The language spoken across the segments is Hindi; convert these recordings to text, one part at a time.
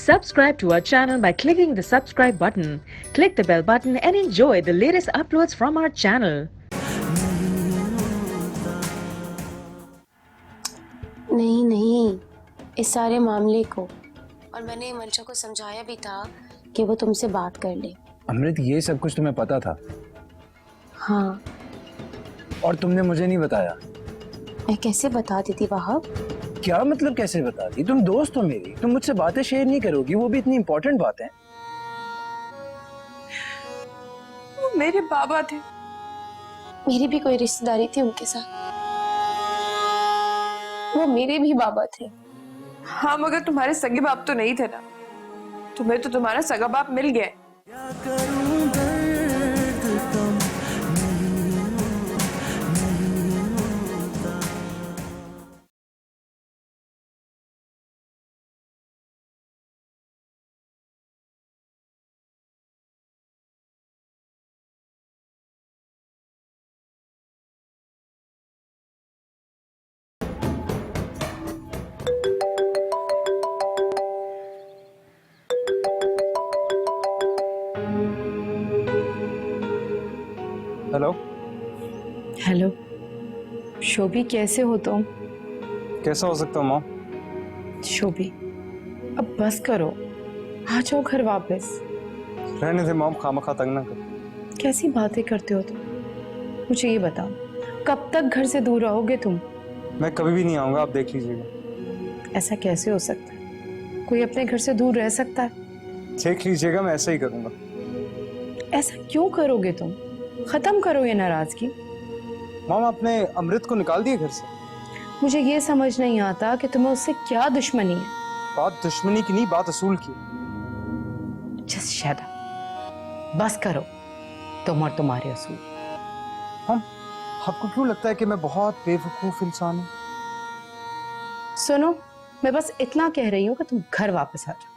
Subscribe to our channel by clicking the subscribe button. Click the bell button and enjoy the latest uploads from our channel. नहीं नहीं, इस सारे मामले को, और मैंने मंशा को समझाया भी था कि वो तुमसे बात कर ले। अमृत, ये सब कुछ तुम्हें पता था? हाँ। और तुमने मुझे नहीं बताया? मैं कैसे बता देती वाहब? क्या मतलब कैसे बताती? तुम दोस्त हो मेरी, तुम मुझसे बातें शेयर नहीं करोगी, वो भी इतनी इंपॉर्टेंट बातें। वो मेरे बाबा थे। मेरी भी कोई रिश्तेदारी थी उनके साथ। वो मेरे भी बाबा थे। हाँ, मगर तुम्हारे सगे बाप तो नहीं थे ना। तुम्हें तो तुम्हारा सगा बाप मिल गया। हेलो। हेलो शोभी, कैसे हो तुम? कैसा हो सकता हूँ माँ? शोभी, अब बस करो, आ जाओ घर वापस। रहने दे माँ, खामखा तंग ना कर। कैसी बातें करते हो तुम? मुझे ये बताओ, कब तक घर से दूर रहोगे तुम? मैं कभी भी नहीं आऊंगा, आप देख लीजिएगा। ऐसा कैसे हो सकता है? कोई अपने घर से दूर रह सकता है? देख लीजिएगा, मैं ऐसा ही करूंगा। ऐसा क्यों करोगे तुम? खत्म करो ये नाराजगी। माम, आपने अमृत को निकाल दिया घर से? मुझे ये समझ नहीं आता कि तुम्हें उससे क्या दुश्मनी है। बात दुश्मनी की नहीं, बात असूल की। जस्ट शट अप, बस करो तुम और तुम्हारे असूल। हम, आपको क्यों लगता है कि मैं बहुत बेवकूफ इंसान हूँ? सुनो, मैं बस इतना कह रही हूँ कि तुम घर वापस आ जाओ।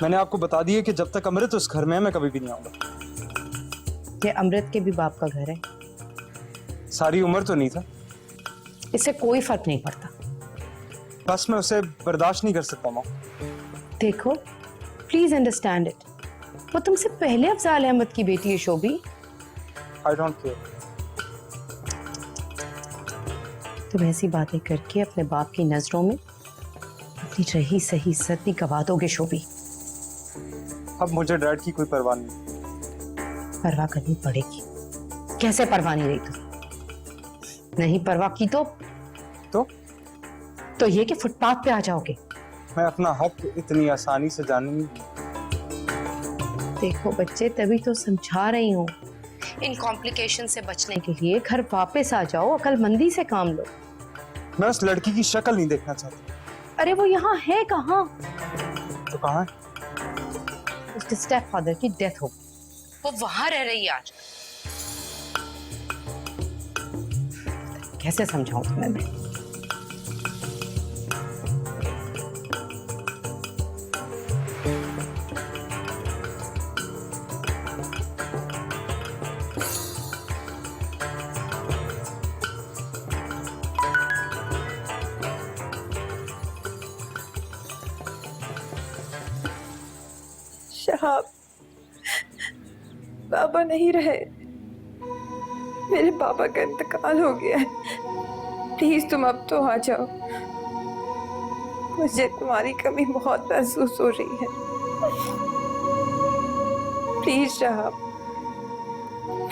मैंने आपको बता दिया कि जब तक अमृत उस घर में है, मैं कभी भी नहीं आऊंगा। ये अमृत के भी बाप का घर है। सारी उम्र तो नहीं था। इससे कोई फर्क नहीं पड़ता। बस मैं उसे बर्दाश्त नहीं कर सकता माँ। देखो, प्लीज अंडरस्टैंड इट। वो तुमसे पहले अफजाल अहमद की बेटी है शोभी। I don't care. तुम ऐसी बातें करके अपने बाप की नजरों में अपनी रही सही इज्जत भी गवा दोगे शोभी। अब मुझे डैड की कोई परवाह नहीं। परवाह करनी पड़ेगी। कैसे परवाह नहीं रही तुम? नहीं परवाह की तो ये कि फुटपाथ पे आ जाओगे। मैं अपना हक इतनी आसानी से जाने नहीं। देखो बच्चे, तभी तो समझा रही हूँ, इन कॉम्प्लिकेशन से बचने के लिए घर वापस आ जाओ, अकलमंदी से काम लो। मैं उस लड़की की शक्ल नहीं देखना चाहता। अरे वो यहाँ है कहाँ? तो कहाँ है? उसके स्टेप फादर की डेथ हो, वो वहां रह रही है आज। कैसे समझाऊं तुम्हें मैं? शहाब, बाबा नहीं रहे। मेरे बाबा का इंतकाल हो गया है। प्लीज तुम अब तो आ जाओ। मुझे तुम्हारी कमी बहुत महसूस हो रही है। प्लीज शहाब,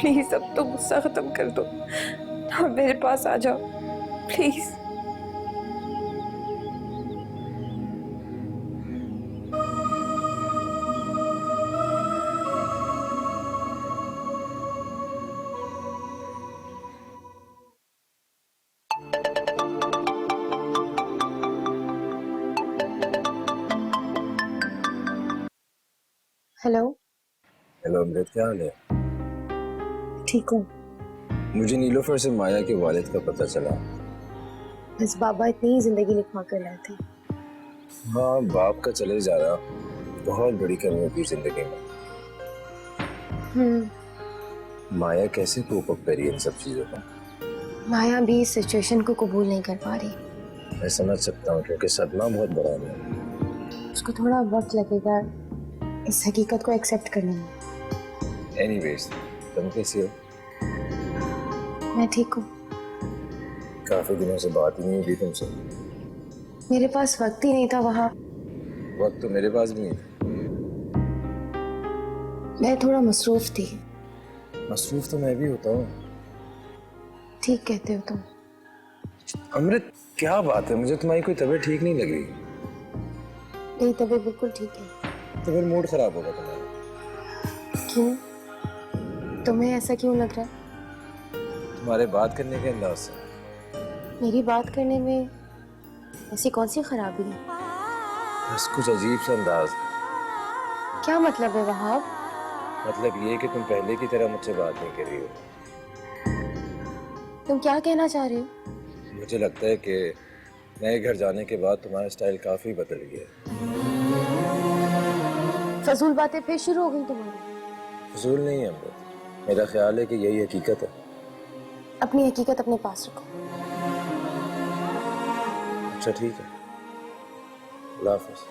प्लीज अब तो गुस्सा खत्म कर दो। अब मेरे पास आ जाओ प्लीज। हेलो। हेलो अमृत, क्या हाल है? ठीक हूँ। मुझे नीलोफर से माया के वालिद का पता चला। बस बाबा इतनी ही जिंदगी लिखवा कर लाए थे। हाँ, बाप का चले जाना बहुत बड़ी कमी होती है जिंदगी में। माया कैसे कोप अप करी इन सब चीजों का? माया भी इस सिचुएशन को कबूल नहीं कर पा रही। मैं समझ सकता हूँ क्योंकि सदमा बहुत बड़ा है। उसको थोड़ा वक्त लगेगा इस हकीकत को एक्सेप्ट करने में। एनीवेज, तुम कैसी हो? मैं ठीक हूँ। काफी दिनों से बात ही नहीं हुई तुमसे। मेरे पास वक्त ही नहीं था वहाँ। वक्त तो मेरे पास भी नहीं था। मैं थोड़ा मसरूफ थी। मसरूफ तो मैं भी होता हूँ। ठीक कहते हो तुम। अमृत, क्या बात है, मुझे तुम्हारी कोई तबीयत ठीक नहीं लग रही। मेरी तबीयत बिल्कुल ठीक है। तो फिर मूड खराब होगा तुम्हारा। क्यों? तुम्हें ऐसा क्यों लग रहा है? तुम्हारे बात करने के अंदाज से। मेरी बात करने में ऐसी कौन सी खराबी है? बस कुछ अजीब सा अंदाज। क्या मतलब है वहाब? मतलब ये कि तुम पहले की तरह मुझसे बात नहीं कर रही हो। तुम क्या कहना चाह रहे हो? मुझे लगता है कि नए घर जाने के बाद तुम्हारा स्टाइल काफी बदल गया है। फजूल बातें फिर शुरू हो गई तुम्हारी। फजूल नहीं है अमृत, मेरा ख्याल है कि यही हकीकत है। अपनी हकीकत अपने पास रखो। अच्छा ठीक है, अल्लाह हाफ़िज़।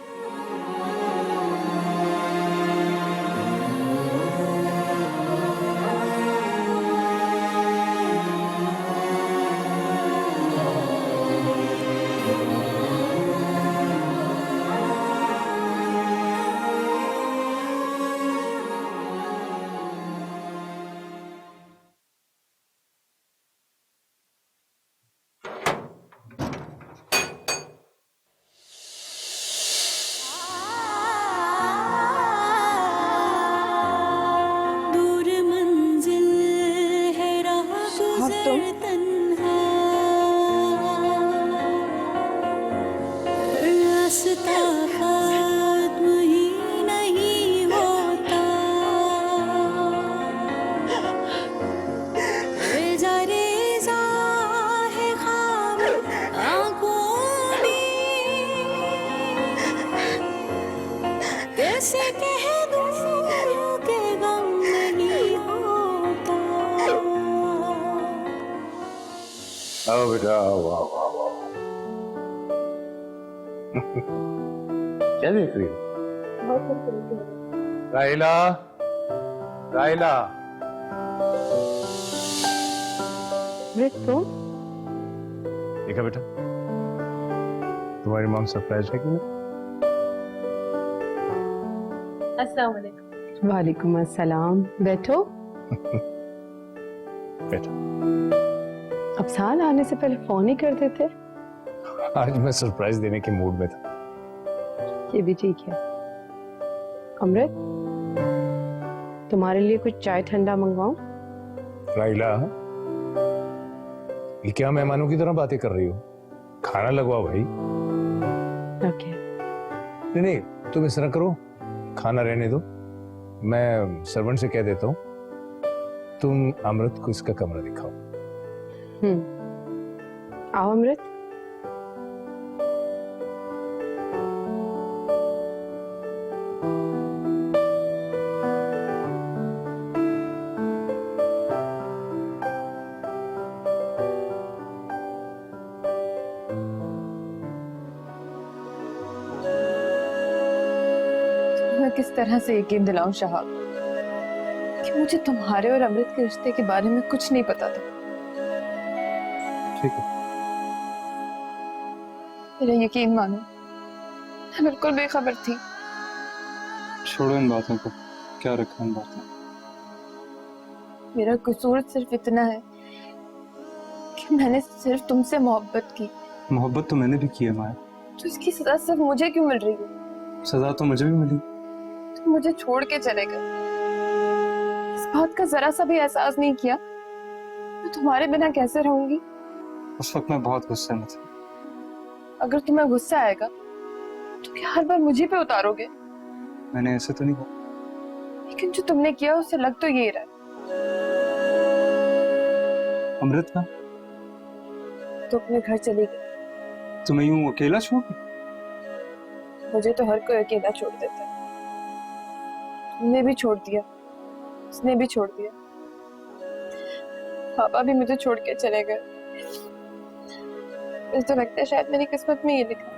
दूर मंजिल है राह गुज़र तन्हा, रास्ता खत्म ही नहीं होता। रेज़ा है ख्वाब आँखों में, कैसे कह दूँ कि गम नहीं होता। आओ बेटा, आओ आओ आओ आओ। क्या देख रही हो? राहिला, राहिला। अमृत तुम? देखा बेटा, तुम्हारी मॉम सरप्राइज है कि नहीं? अस्सलाम वालेकुम। वालेकुम अस्सलाम। बैठो। बेटा, अब साल आने से पहले फोन ही कर देते। आज मैं सरप्राइज देने के मूड में था। ये भी ठीक है। अमृत, तुम्हारे लिए कुछ चाय ठंडा मंगवाऊं? राहिला, ये क्या मेहमानों की तरह बातें कर रही हो? खाना लगवाओ भाई। ओके। नहीं नहीं, तुम इस तरह करो, खाना रहने दो, मैं सर्वेंट से कह देता हूँ, तुम अमृत को इसका कमरा दिखाओ। आओ अमृत। मैं किस तरह से यकीन दिलाऊं शहाब कि मुझे तुम्हारे और अमृत के रिश्ते के बारे में कुछ नहीं पता था। ठीक है, मेरा यकीन मानो, मैं बिल्कुल बेखबर थी। छोड़ो इन बातों को, क्या रखा इन बातों। मेरा कसूर सिर्फ इतना है कि मैंने सिर्फ तुमसे मोहब्बत की। मोहब्बत तो मैंने भी की है माया। तो इसकी सजा सिर्फ मुझे क्यों मिल रही है? सजा तो मुझे भी मिली। तुम मुझे छोड़ के चले गए, इस बात का जरा सा भी एहसास नहीं किया मैं तुम्हारे बिना कैसे रहूंगी। उस वक्त मैं बहुत गुस्से में था। अगर तुम्हें गुस्सा आएगा तो क्या हर बार मुझे पे उतारोगे? मैंने ऐसे तो नहीं कहा। लेकिन जो तुमने किया उससे लग तो ये रहा है। अमृत का तो अपने घर चली गई। तुम्हें यूं अकेला छोड़ के? मुझे तो हर कोई अकेला छोड़ देता है। तुमने भी छोड़ दिया, उसने भी छोड़ दिया, पापा भी मुझे छोड़ के चले गए। मुझे तो लगता है शायद मेरी किस्मत में ये लिखा।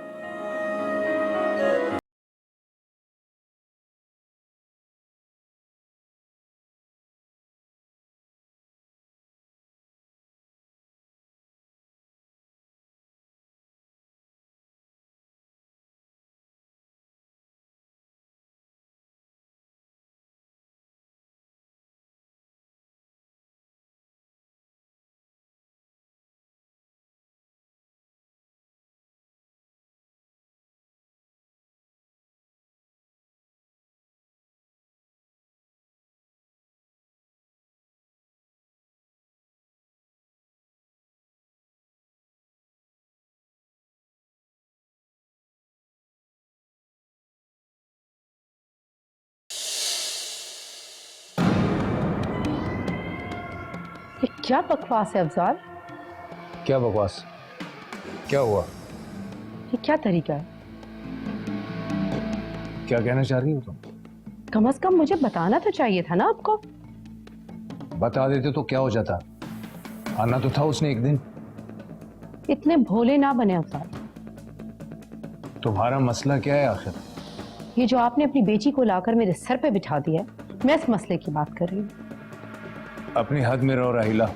क्या बकवास है अफजाल? क्या बकवास? क्या हुआ? ये क्या तरीका है? क्या कहना चाह रही हो तुम? कम से कम मुझे बताना तो चाहिए था ना आपको। बता देते तो क्या हो जाता? आना तो था उसने एक दिन। इतने भोले ना बने अफजाल। तुम्हारा मसला क्या है आखिर? ये जो आपने अपनी बेटी को लाकर मेरे सर पे बिठा दिया है, मैं इस मसले की बात कर रही हूँ। अपनी हद में रहो राहिला।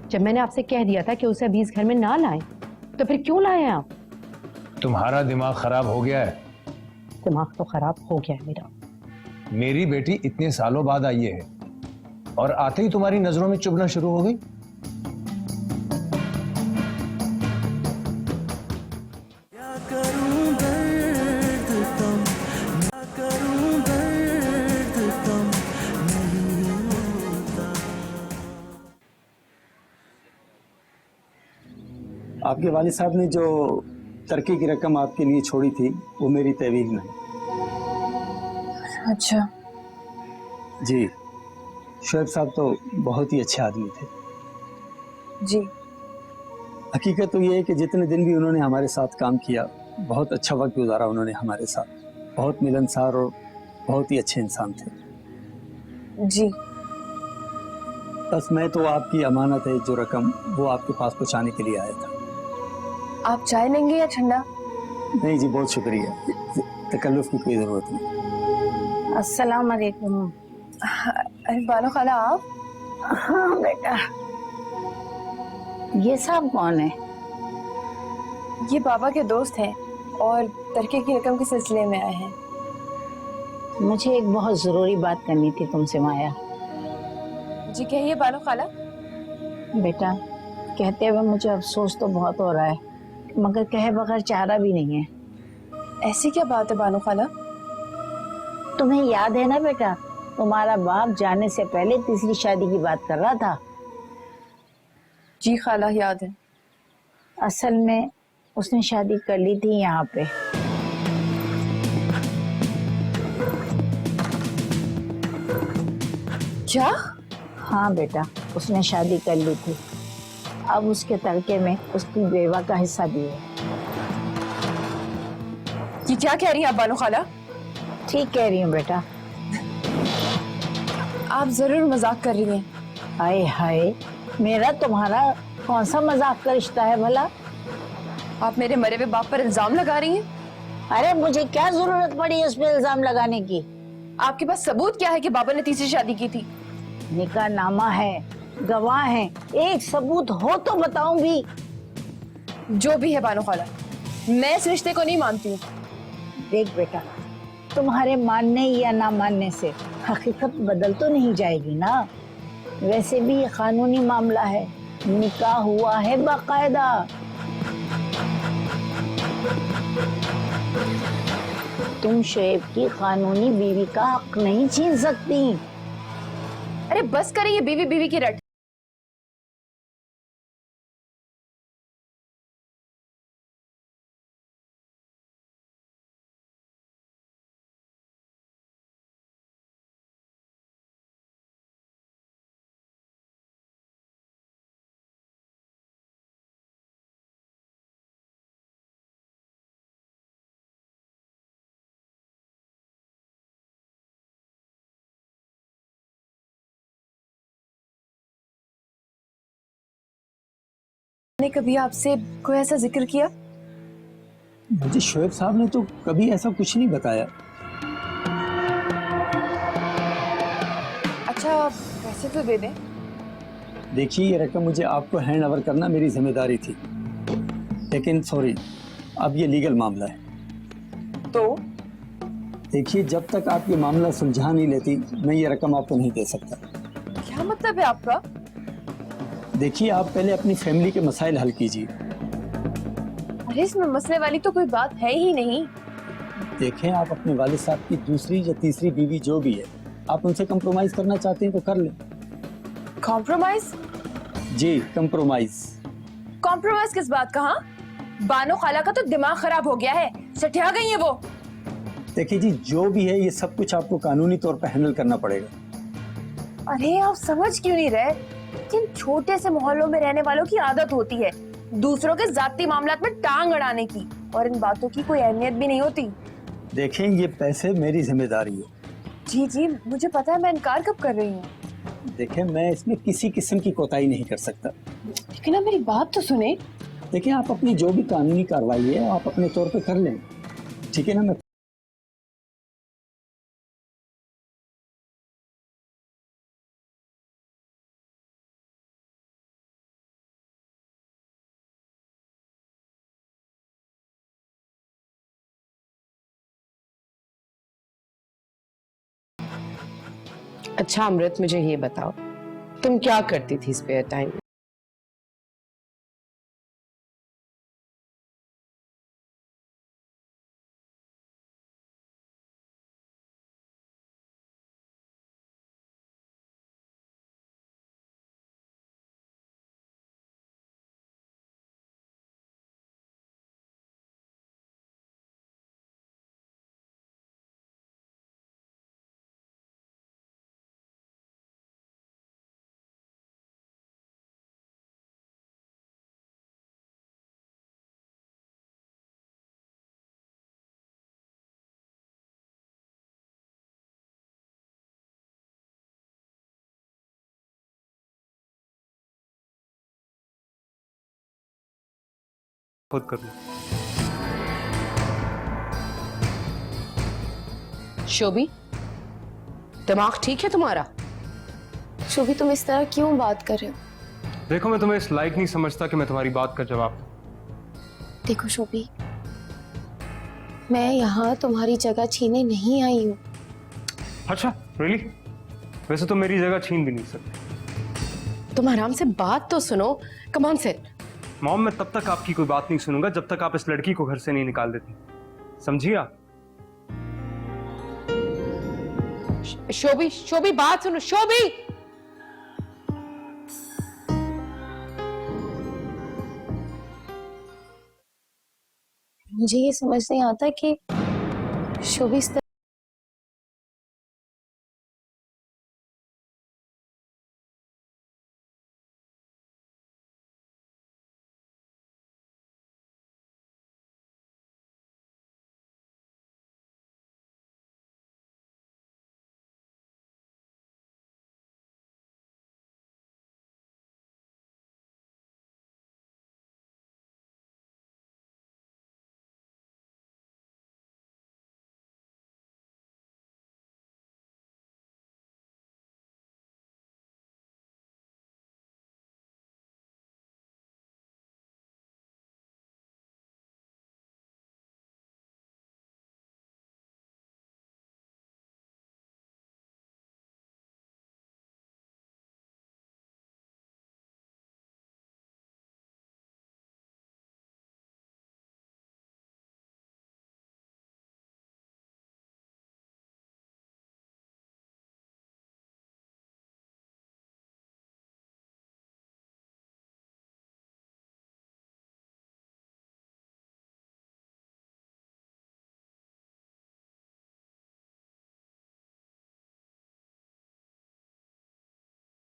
जब मैंने आपसे कह दिया था कि उसे अभी इस घर में ना लाएं, तो फिर क्यों लाए आप? तुम्हारा दिमाग खराब हो गया है। दिमाग तो खराब हो गया है मेरा। मेरी बेटी इतने सालों बाद आई है और आते ही तुम्हारी नजरों में चुभना शुरू हो गई। आपके वालिद साहब ने जो तरक्की की रकम आपके लिए छोड़ी थी वो मेरी तहवील में है। अच्छा। जी, शोएब साहब तो बहुत ही अच्छे आदमी थे। जी। हकीकत तो ये है कि जितने दिन भी उन्होंने हमारे साथ काम किया, बहुत अच्छा वक्त गुजारा उन्होंने हमारे साथ। बहुत मिलनसार और बहुत ही अच्छे इंसान थे। जी। बस मैं तो आपकी अमानत है जो रकम, वो आपके पास पहुंचाने के लिए आया था। आप चाय लेंगे या ठंडा? नहीं जी, बहुत शुक्रिया, तकल्लुफ की कोई ज़रूरत नहीं। अस्सलाम वालेकुम। अरे बानो खाला आप? हाँ बेटा। ये सब कौन है? ये बाबा के दोस्त हैं और तरक्की की रकम के सिलसिले में आए हैं। मुझे एक बहुत जरूरी बात करनी थी तुमसे माया। जी कहिए बानो खाला। बेटा, कहते हुए मुझे अफसोस तो बहुत हो रहा है, मगर कहे बगैर चारा भी नहीं है। ऐसी क्या बात है बानो खाला? तुम्हें याद है ना बेटा, तुम्हारा बाप जाने से पहले तीसरी शादी की बात कर रहा था। जी खाला याद है। असल में उसने शादी कर ली थी यहाँ पे। क्या? हाँ बेटा, उसने शादी कर ली थी। अब उसके तड़के में उसकी बेवा का हिस्सा भी है। ये क्या कह रही हैं आप बानो खाला? ठीक कह रही हूँ बेटा। आप जरूर मजाक कर रही हैं। हाय हाय, मेरा तुम्हारा कौन सा मजाक का रिश्ता है भला? आप मेरे मरे हुए बाप पर इल्जाम लगा रही हैं। अरे मुझे क्या जरूरत पड़ी उस पर इल्जाम लगाने की? आपके पास सबूत क्या है कि बाबा ने तीसरी शादी की थी? निकाह नामा है, गवाह है, एक सबूत हो तो बताऊं भी। जो भी है बानो खाला, मैं इस रिश्ते को नहीं मानती हूँ। देख बेटा, तुम्हारे मानने या ना मानने से हकीकत बदल तो नहीं जाएगी ना। वैसे भी ये कानूनी मामला है, निकाह हुआ है बाकायदा। तुम शोएब की कानूनी बीवी का हक नहीं छीन सकती। अरे बस करें ये बीवी बीवी की रट। ने कभी आपसे कोई ऐसा जिक्र किया? मुझे शोएब साहब ने तो कभी ऐसा कुछ नहीं बताया। अच्छा पैसे तो दे दें। देखिए, ये रकम मुझे आपको हैंड ओवर करना मेरी जिम्मेदारी थी, लेकिन सॉरी, अब ये लीगल मामला है। तो देखिए, जब तक आप ये मामला सुलझा नहीं लेती, मैं ये रकम आपको नहीं दे सकता। क्या मतलब है आपका? देखिए, आप पहले अपनी फैमिली के मसाइल हल कीजिए। अरे इसमें मसले वाली तो कोई बात है ही नहीं। देखें, आप अपने वालिद साहब की दूसरी या तीसरी बीवी जो भी है, आप उनसे कंप्रोमाइज करना चाहते हैं तो कर लें। कॉम्प्रोमाइज? जी, कंप्रोमाइज। कॉम्प्रोमाइज किस बात का? हाँ, बानो खाला का तो दिमाग खराब हो गया है, सठिया गई है वो। देखिए जी, जो भी है ये सब कुछ आपको कानूनी तौर पर हैंडल करना पड़ेगा। अरे आप समझ क्यों नहीं रहे? जिन छोटे से मोहल्लों में रहने वालों की आदत होती है दूसरों के जाती मामलात में टांग अड़ाने की, और इन बातों की कोई अहमियत भी नहीं होती। देखें, ये पैसे मेरी जिम्मेदारी है। जी जी मुझे पता है, मैं इनकार कब कर रही हूँ। देखें, मैं इसमें किसी किस्म की कोताही नहीं कर सकता। लेकिन आप मेरी बात तो सुने। देखिए, आप अपनी जो भी कानूनी कार्रवाई है आप अपने तौर पे कर लें, ठीक है ना। मैं अच्छा अमृत, मुझे ये बताओ, तुम क्या करती थी स्पेयर टाइम में? खुद कर लो। शोभी, दिमाग ठीक है तुम्हारा? शोभी तुम इस तरह क्यों बात कर रहे हो? देखो, मैं तुम्हें इस लायक नहीं समझता कि मैं तुम्हारी बात का जवाब दूं। देखो शोभी, मैं यहाँ तुम्हारी जगह छीने नहीं आई हूँ। अच्छा, रियली? वैसे तो मेरी जगह छीन भी नहीं सकते। तुम आराम से बात तो सुनो। Come on seat. मॉम, मैं तब तक आपकी कोई बात नहीं सुनूंगा जब तक आप इस लड़की को घर से नहीं निकाल देती, समझिए आप? शोभी, शोभी बात सुनो, शोभी। मुझे ये समझ नहीं आता कि शोभी इस तरह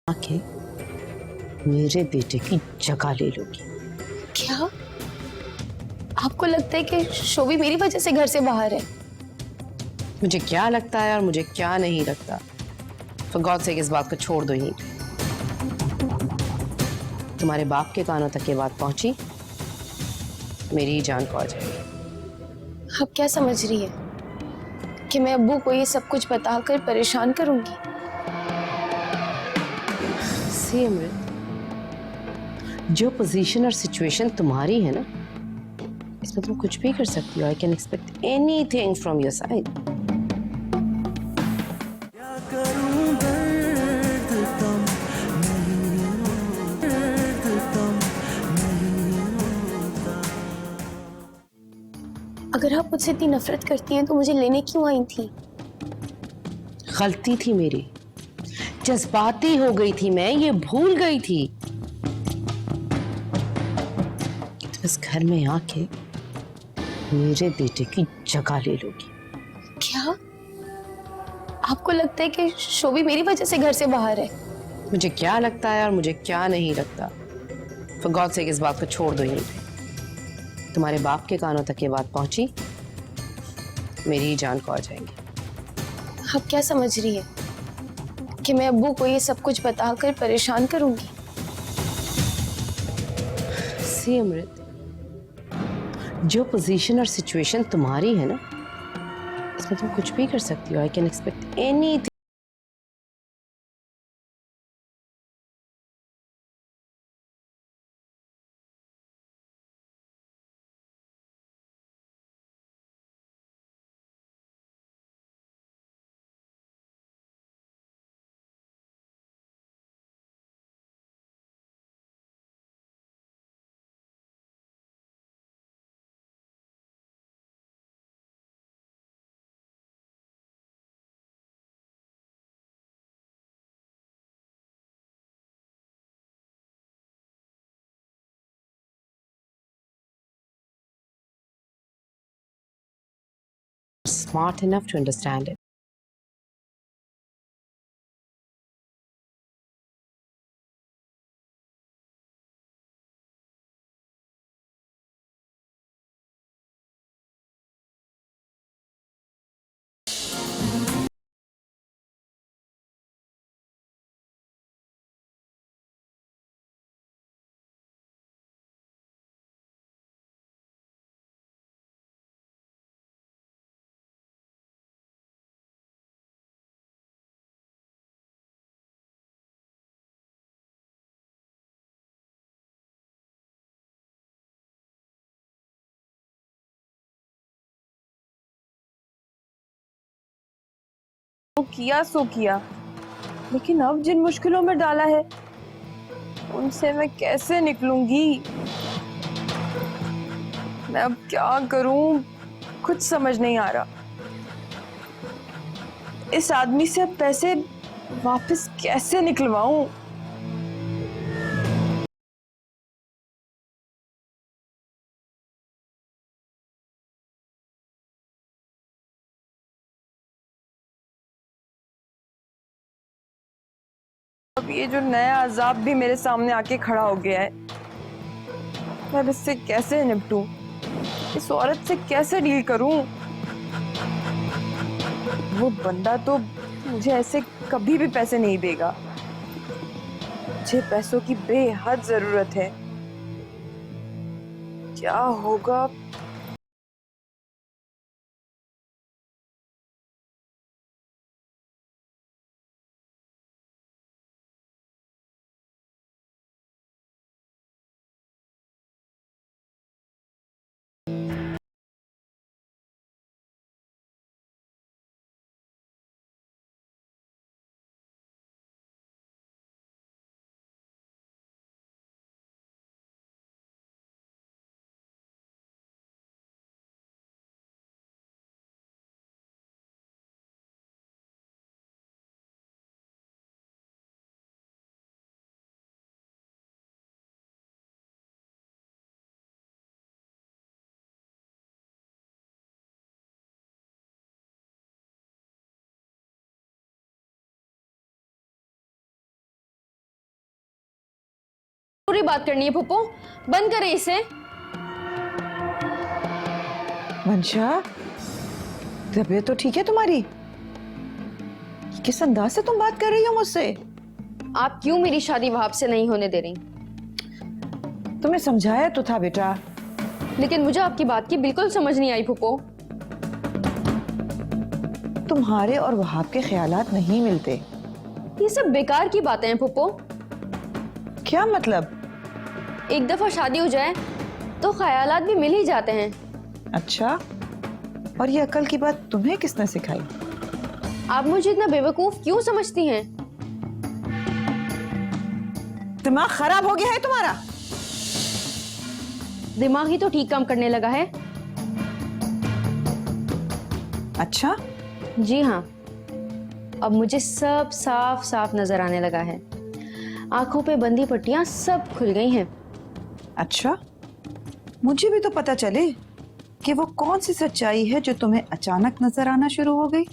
आके मेरे बेटे की जगह ले लोगी। क्या आपको लगता है कि शोभी मेरी वजह से घर से बाहर है? मुझे क्या लगता है और मुझे क्या नहीं लगता, फॉर गॉड सेक इस बात को छोड़ दो ही। तुम्हारे बाप के कानों तक ये बात पहुंची, मेरी ही जान को आ जाएगी। आप क्या समझ रही है कि मैं अब्बू को ये सब कुछ बताकर परेशान करूंगी? सी अमृत, जो पोजीशन और सिचुएशन तुम्हारी है ना, इसमें तुम कुछ भी कर सकती हो। I can expect anything from your side. अगर आप मुझसे इतनी नफरत करती हैं तो मुझे लेने क्यों आई थी? गलती थी मेरी, जज्बाती हो गई थी मैं, ये भूल गई थी। बस घर में आके मेरे बेटे की जगह ले लोगी। क्या आपको लगता है कि शोभी मेरी वजह से घर से बाहर है? मुझे क्या लगता है और मुझे क्या नहीं लगता, फॉर गॉड सेक इस बात को छोड़ दो यहीं पे। तुम्हारे बाप के कानों तक ये बात पहुंची, मेरी ही जान को आ जाएंगे। आप क्या समझ रही है कि मैं अब्बू को ये सब कुछ बताकर परेशान करूंगी? सी अमृत, जो पोजीशन और सिचुएशन तुम्हारी है ना, इसमें तुम कुछ भी कर सकती हो। I can expect anything. Smart enough to understand it. किया सो किया, लेकिन अब जिन मुश्किलों में डाला है उनसे मैं कैसे निकलूंगी? मैं अब क्या करूं, कुछ समझ नहीं आ रहा। इस आदमी से अब पैसे वापस कैसे निकलवाऊं? अब ये जो नया अजाब भी मेरे सामने आके खड़ा हो गया है, मैं अब इससे कैसे निपटूं? इस औरत से कैसे डील करूं? वो बंदा तो मुझे ऐसे कभी भी पैसे नहीं देगा। मुझे पैसों की बेहद जरूरत है। क्या होगा? पूरी बात करनी है फूफो, बंद करें इसे। मंशा, तबीयत तो ठीक है तुम्हारी? किस अंदाज से तुम बात कर रही हो मुझसे? आप क्यों मेरी शादी वहाब से नहीं होने दे रही? तुम्हें समझाया तो था बेटा। लेकिन मुझे आपकी बात की बिल्कुल समझ नहीं आई फूफो। तुम्हारे और वहाब के ख्यालात नहीं मिलते। ये सब बेकार की बातें हैं फूफो। क्या मतलब? एक दफा शादी हो जाए तो ख्यालात भी मिल ही जाते हैं। अच्छा, और ये अकल की बात तुम्हें किसने सिखाई? आप मुझे इतना बेवकूफ क्यों समझती हैं? दिमाग खराब हो गया है तुम्हारा? दिमाग ही तो ठीक काम करने लगा है। अच्छा, जी हाँ, अब मुझे सब साफ साफ नजर आने लगा है। आंखों पे बंदी पट्टियां सब खुल गई हैं। अच्छा, मुझे भी तो पता चले कि वो कौन सी सच्चाई है जो तुम्हें अचानक नजर आना शुरू हो गई।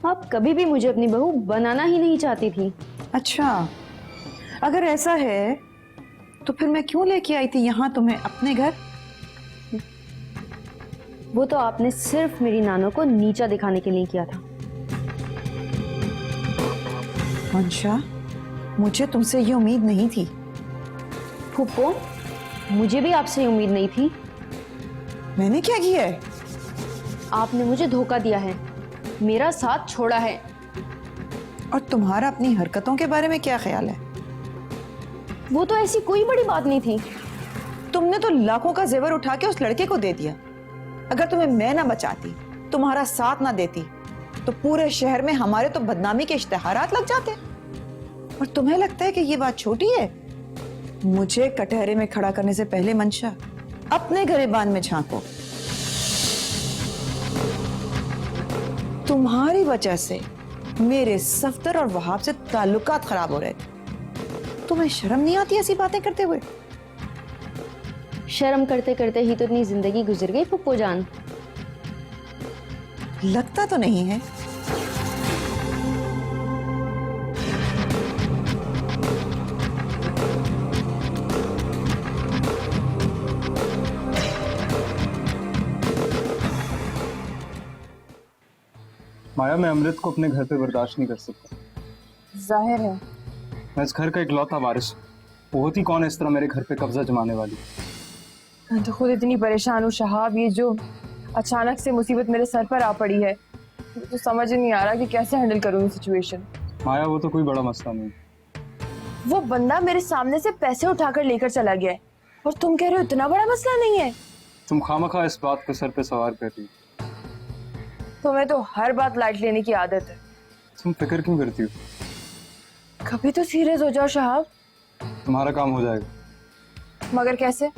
आप कभी भी मुझे अपनी बहू बनाना ही नहीं चाहती थी, अच्छा, अगर ऐसा है तो फिर मैं क्यों लेके आई थी यहाँ तुम्हें अपने घर? वो तो आपने सिर्फ मेरी नानो को नीचा दिखाने के लिए किया था। मंशा, मुझे तुमसे ये उम्मीद नहीं थी। फूफो, मुझे भी आपसे उम्मीद नहीं थी। मैंने क्या किया है? आपने मुझे धोखा दिया है, मेरा साथ छोड़ा है। और तुम्हारा अपनी हरकतों के बारे में क्या ख्याल है? वो तो ऐसी कोई बड़ी बात नहीं थी। तुमने तो लाखों का जेवर उठा के उस लड़के को दे दिया। अगर तुम्हें मैं ना बचाती, तुम्हारा साथ ना देती, तो पूरे शहर में हमारे तो बदनामी के इश्तिहारात लग जाते। और तुम्हें लगता है कि ये बात छोटी है? मुझे कटहरे में खड़ा करने से पहले मंशा अपने गिरेबान में झांको। तुम्हारी वजह से मेरे सफदर और वहाब से ताल्लुकात खराब हो रहे थे। तुम्हें शर्म नहीं आती ऐसी बातें करते हुए? शर्म करते करते ही तो इतनी जिंदगी गुजर गई फूफो जान। लगता तो नहीं है। माया, मैं अमृत को अपने घर पे बर्दाश्त नहीं कर सकता। जाहिर है। मैं इस घर का इकलौता वारिस हूँ। वो होती कौन है इस तरह मेरे घर पे कब्जा जमाने वाली? मैं तो खुद इतनी परेशान हूँ शहाब, ये जो अचानक से मुसीबत मेरे सर पर आ पड़ी है, मुझे तो समझ ही नहीं आ रहा कि कैसे हैंडल करूँ सिचुएशन। माया, वो तो कोई बड़ा मसला नहीं। वो बंदा मेरे सामने से पैसे उठाकर लेकर चला गया है और तुम कह रहे हो इतना बड़ा मसला नहीं है। तुम खामखा इस बात को सर पे सवार कर रही हो। तुम्हें तो हर बात लाइट लेने की आदत है। तुम फिक्र क्यों करती हो? कभी तो सीरियस हो जाओ शहाब। तुम्हारा काम हो जाएगा। मगर कैसे?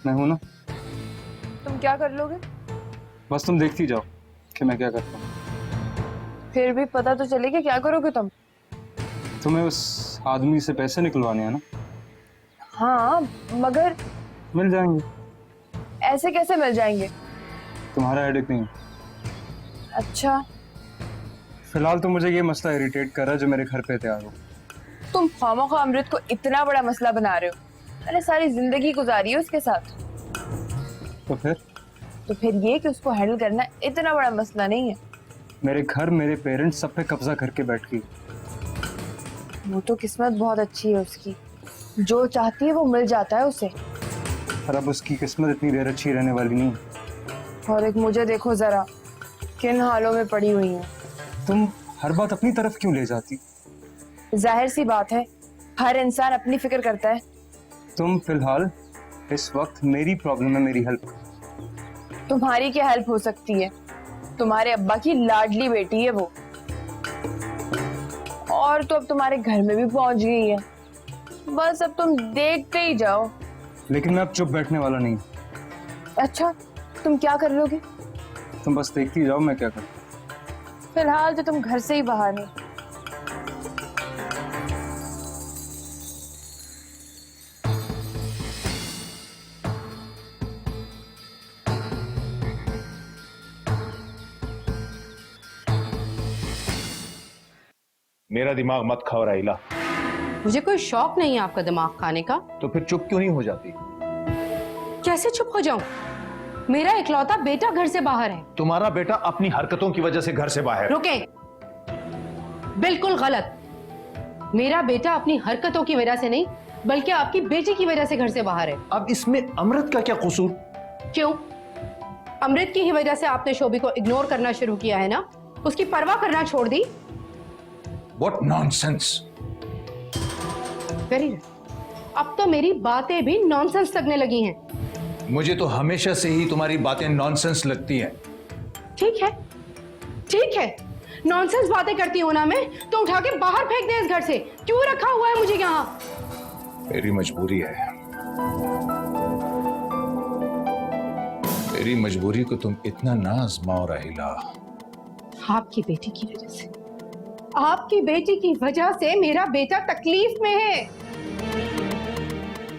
मैं हूं ना। तुम क्या कर लोगे? बस तुम देखती जाओ कि मैं क्या करता हूँ। फिर भी पता तो चले कि क्या करोगे तुम। तुम्हें उस आदमी से पैसे निकलवाने हैं ना? हाँ, मगर मिल जाएंगे। ऐसे कैसे मिल जाएंगे? तुम्हारा हेडेक नहीं। अच्छा, फिलहाल तो मुझे ये मसला इरिटेट कर रहा है जो मेरे घर पे तैयार हो। तुम खामोखा अमृत को इतना बड़ा मसला बना रहे हो। मैंने सारी जिंदगी गुजारी है उसके साथ। तो फिर ये कि उसको हैंडल करना इतना बड़ा मसला नहीं है। मेरे घर, मेरे पेरेंट्स सब पे कब्जा करके बैठ गई। वो तो किस्मत बहुत अच्छी है उसकी, जो चाहती है वो मिल जाता है उसे। पर अब उसकी किस्मत इतनी देर अच्छी रहने वाली नहीं। और एक मुझे देखो जरा, किन हालों में पड़ी हुई हूँ। तुम हर बात अपनी तरफ क्यों ले जाती? जाहिर सी बात है, हर इंसान अपनी फिक्र करता है। तुम फिलहाल इस वक्त मेरी प्रॉब्लम में मेरी हेल्प। तुम्हारी क्या हेल्प हो सकती है? तुम्हारे अब्बा की लाडली बेटी है वो, और तो अब तुम्हारे घर में भी पहुंच गई है। बस अब तुम देखते ही जाओ। लेकिन मैं अब चुप बैठने वाला नहीं। अच्छा, तुम क्या कर लोगे? तुम बस देखती जाओ मैं क्या करूं। फिलहाल तो तुम घर से ही बाहर नहीं। मेरा दिमाग मत खाओ राइला। मुझे कोई शौक नहीं है आपका दिमाग खाने का। तो फिर चुप क्यों नहीं हो जाती? कैसे चुप हो जाऊं? मेरा इकलौता बेटा घर से बाहर है। तुम्हारा बेटा अपनी हरकतों की वजह से घर से बाहर। रुके, बिल्कुल गलत। मेरा बेटा अपनी हरकतों की वजह से नहीं, बल्कि आपकी बेटी की वजह से घर से बाहर है। अब इसमें अमृत का क्या कसूर? क्यों? अमृत की ही वजह से आपने शोभी को इग्नोर करना शुरू किया है ना? उसकी परवाह करना छोड़ दी। What nonsense! Very right. अब तो मेरी बातें भी नॉनसेंस लगने लगी हैं। मुझे तो हमेशा से ही तुम्हारी बातें नॉनसेंस लगती हैं। ठीक है, ठीक है, नॉनसेंस बातें करती हूं ना मैं, तो उठा के बाहर फेंक दे इस घर से। क्यों रखा हुआ है मुझे यहाँ? मेरी मजबूरी है। मेरी मजबूरी को तुम इतना ना आजमाओ राहिला। आपकी बेटी की वजह से, आपकी बेटी की वजह से मेरा बेटा तकलीफ में है।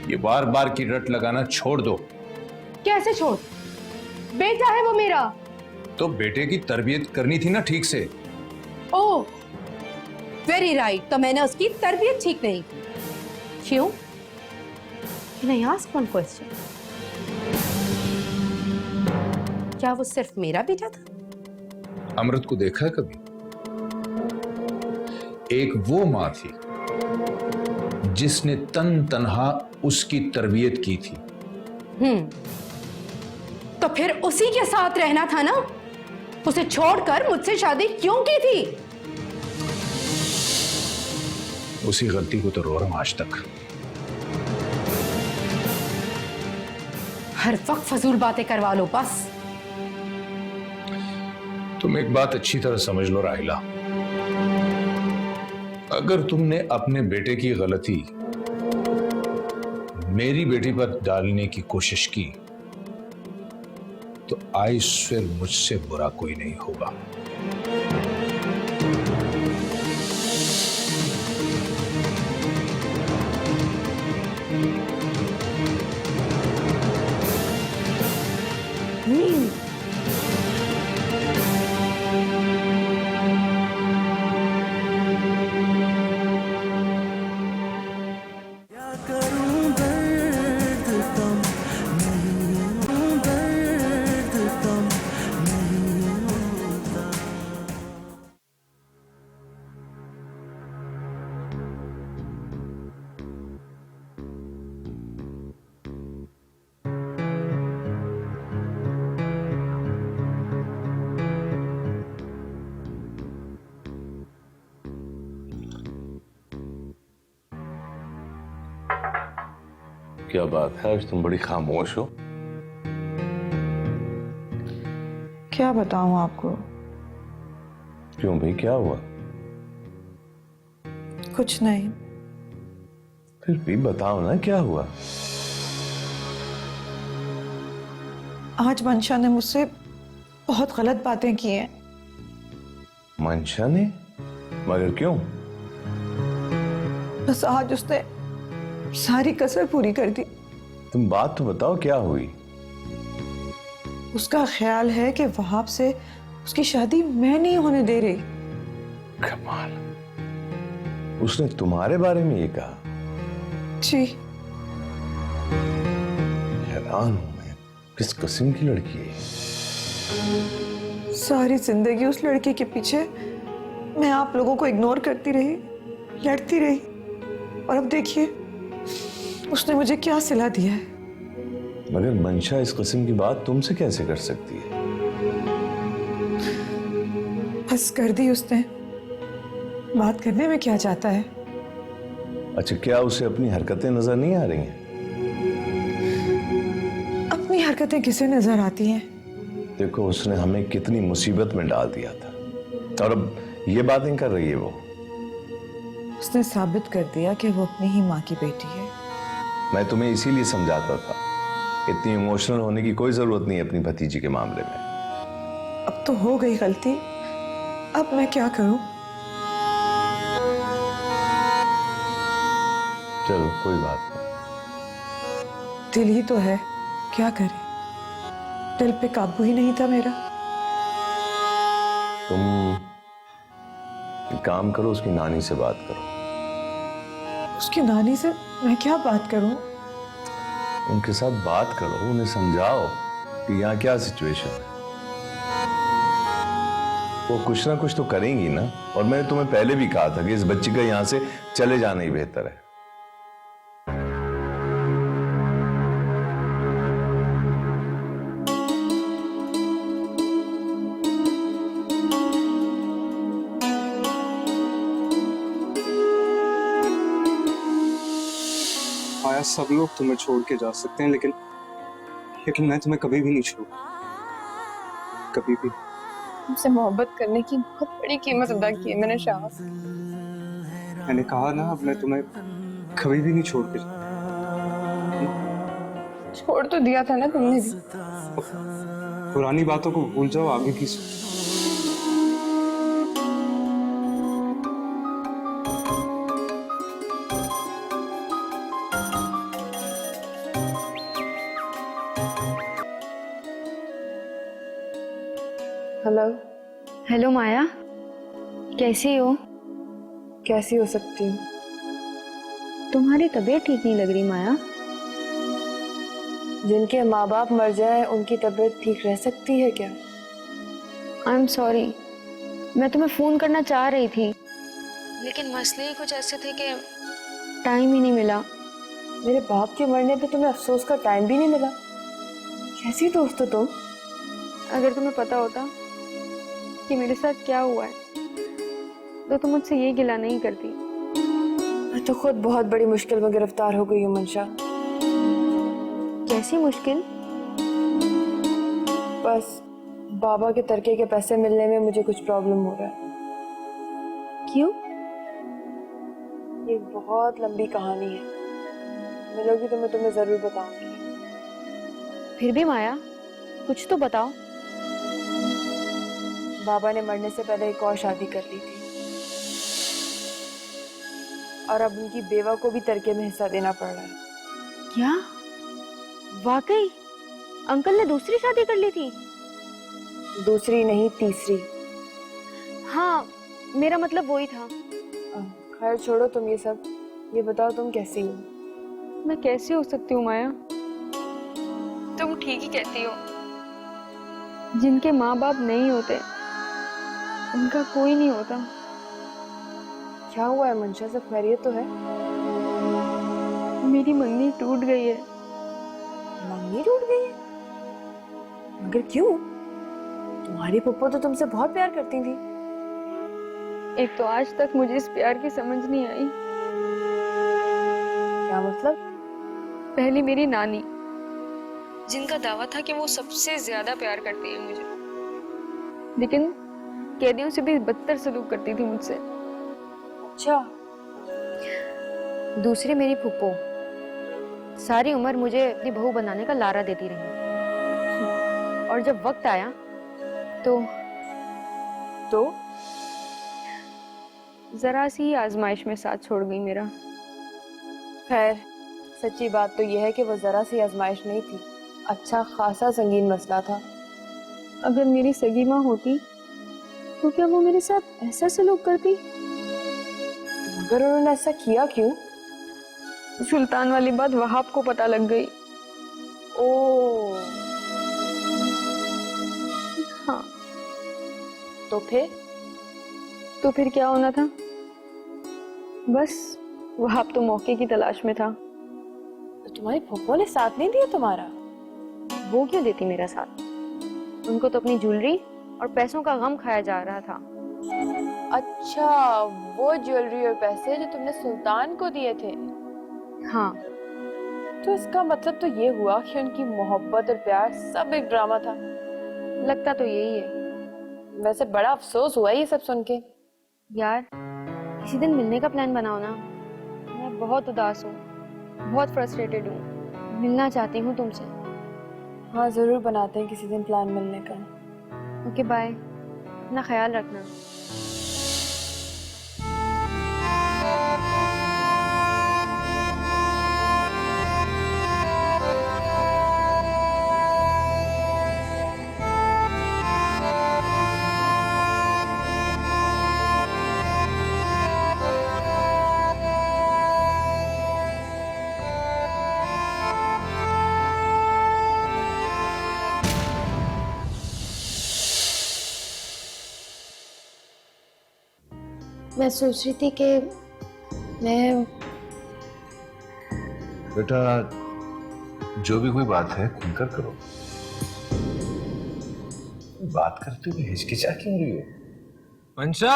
ये बार बार की रट लगाना छोड़ दो। कैसे छोड़? बेटा है वो मेरा। तो बेटे की तरबियत करनी थी ना ठीक से। ओह, वेरी राइट। तो मैंने उसकी तरबियत ठीक नहीं की। क्यों? Can I ask one question? क्या वो सिर्फ मेरा बेटा था? अमृत को देखा है कभी? एक वो माँ थी जिसने तन तन्हा उसकी तरबियत की थी। तो फिर उसी के साथ रहना था ना? उसे छोड़कर मुझसे शादी क्यों की थी? उसी गलती को तो रो रहा हूं आज तक। हर वक्त फजूल बातें करवा लो बस। तुम एक बात अच्छी तरह समझ लो राहिला, अगर तुमने अपने बेटे की गलती मेरी बेटी पर डालने की कोशिश की तो आई स्वेयर मुझसे बुरा कोई नहीं होगा। क्या बात है, आज तुम बड़ी खामोश हो। क्या बताऊं आपको? क्यों भाई, क्या हुआ? कुछ नहीं। फिर भी बताओ ना क्या हुआ। आज मंशा ने मुझसे बहुत गलत बातें की हैं। मंशा ने? मगर क्यों? बस आज उसने सारी कसर पूरी कर दी। तुम बात तो बताओ, क्या हुई? उसका ख्याल है कि वहाब से उसकी शादी मैं नहीं होने दे रही। कमाल, उसने तुम्हारे बारे में ये कहा? जी। हैरान हूं मैं, किस किस्म की लड़की है? सारी जिंदगी उस लड़के के पीछे मैं आप लोगों को इग्नोर करती रही, लड़ती रही, और अब देखिए उसने मुझे क्या सिला दिया है। मगर मंशा इस किस्म की बात तुमसे कैसे कर सकती है? बस कर दी उसने। बात करने में क्या जाता है? अच्छा, क्या उसे अपनी हरकतें नजर नहीं आ रही हैं? अपनी हरकतें किसे नजर आती हैं? देखो, उसने हमें कितनी मुसीबत में डाल दिया था और अब ये बातें कर रही है वो। उसने साबित कर दिया कि वो अपनी ही माँ की बेटी है। मैं तुम्हें इसीलिए समझाता था, इतनी इमोशनल होने की कोई जरूरत नहीं है अपनी भतीजी के मामले में। अब तो हो गई गलती, अब मैं क्या करूं? चलो कोई बात नहीं। दिल ही तो है, क्या करे? दिल पे काबू ही नहीं था मेरा। तुम एक काम करो, उसकी नानी से बात करो। उसकी नानी से मैं क्या बात करूं? उनके साथ बात करो, उन्हें समझाओ कि यहाँ क्या सिचुएशन है। वो कुछ ना कुछ तो करेंगी ना। और मैंने तुम्हें पहले भी कहा था कि इस बच्ची का यहाँ से चले जाना ही बेहतर है। आया, सब लोग तुम्हें छोड़ के जा सकते हैं, लेकिन मैं तुम्हें कभी भी नहीं छोड़ूंगा, कभी भी। मुझसे मोहब्बत करने की बहुत बड़ी कीमत अदा की है मैंने शाह। मैंने कहा ना, अब मैं तुम्हें कभी भी नहीं छोड़ के छोड़ तो दिया था ना तुमने भी। पुरानी बातों को भूल जाओ, आगे की सोचो। हेलो। हेलो माया, कैसी हो? कैसी हो सकती हूँ? तुम्हारी तबीयत ठीक नहीं लग रही माया। जिनके माँ बाप मर जाए उनकी तबीयत ठीक रह सकती है क्या? आई एम सॉरी, मैं तुम्हें फोन करना चाह रही थी लेकिन मसले ही कुछ ऐसे थे कि टाइम ही नहीं मिला। मेरे बाप के मरने पे तुम्हें अफसोस का टाइम भी नहीं मिला? कैसी दोस्त हो तुम? अगर तुम्हें पता होता कि मेरे साथ क्या हुआ है तो तुम मुझसे ये गिला नहीं करती। मैं तो खुद बहुत बड़ी मुश्किल में गिरफ्तार हो गई हूँ मंशा। कैसी मुश्किल? बस बाबा के तरके के पैसे मिलने में मुझे कुछ प्रॉब्लम हो रहा है। क्यों? ये बहुत लंबी कहानी है, मिलोगी तो मैं तुम्हें जरूर बताऊंगी। फिर भी माया कुछ तो बताओ। बाबा ने मरने से पहले एक और शादी कर ली थी और अब उनकी बेवा को भी तरके में हिस्सा देना पड़ रहा है। क्या वाकई अंकल ने दूसरी शादी कर ली थी? दूसरी नहीं, तीसरी। हाँ, मेरा मतलब वही था। खैर छोड़ो तुम ये सब, ये बताओ तुम कैसी हो? मैं कैसी हो सकती हूँ माया? तुम ठीक ही कहती हो। जिनके माँ बाप नहीं होते उनका कोई नहीं होता। क्या हुआ है मंशा, सब खैरियत तो है? मेरी मंगनी टूट गई है। मंगनी टूट गई है? मगर क्यों? तुम्हारी पप्पो तो तुमसे बहुत प्यार करती थी। एक तो आज तक मुझे इस प्यार की समझ नहीं आई। क्या मतलब? पहली मेरी नानी, जिनका दावा था कि वो सबसे ज्यादा प्यार करती है मुझे, लेकिन कैदियों से भी बदतर सलूक करती थी मुझसे। अच्छा। दूसरी मेरी फूफो, सारी उम्र मुझे अपनी बहू बनाने का लारा देती रही और जब वक्त आया तो जरा सी आजमाइश में साथ छोड़ गई मेरा। खैर सच्ची बात तो यह है कि वो जरा सी आजमाइश नहीं थी, अच्छा खासा संगीन मसला था। अगर मेरी सगी माँ होती तो क्या वो मेरे साथ ऐसा सलूक करती? अगर उन्होंने ऐसा किया क्यों? सुल्तान वाली बात वहाब को पता लग गई। ओ हाँ। तो फिर क्या होना था? बस वहाब तो मौके की तलाश में था। तो तुम्हारी फूफो ने साथ नहीं दिया तुम्हारा? वो क्यों देती मेरा साथ? उनको तो अपनी ज्वेलरी और पैसों का गम खाया जा रहा था। अच्छा, वो ज्वेलरी और पैसे जो तुमने सुल्तान को दिए थे? हाँ। तो इसका मतलब तो ये हुआ कि उनकी मोहब्बत और प्यार सब एक ड्रामा था। लगता तो यही है। वैसे बड़ा अफसोस हुआ ये सब सुन के। यार किसी दिन मिलने का प्लान बनाओ ना। मैं बहुत उदास हूँ, बहुत फ्रस्ट्रेटेड हूँ, मिलना चाहती हूँ तुमसे। हाँ जरूर बनाते हैं किसी दिन प्लान मिलने का। ओके बाय, अपना ख्याल रखना। मैं सोच रही थी कि मैं बेटा जो भी कोई बात है खुलकर करो। बात करते हुए हिचकिचा क्यों रही हो? मंशा,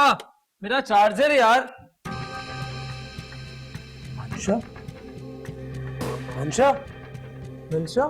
मेरा चार्जर यार। मंशा, मंशा, मंशा।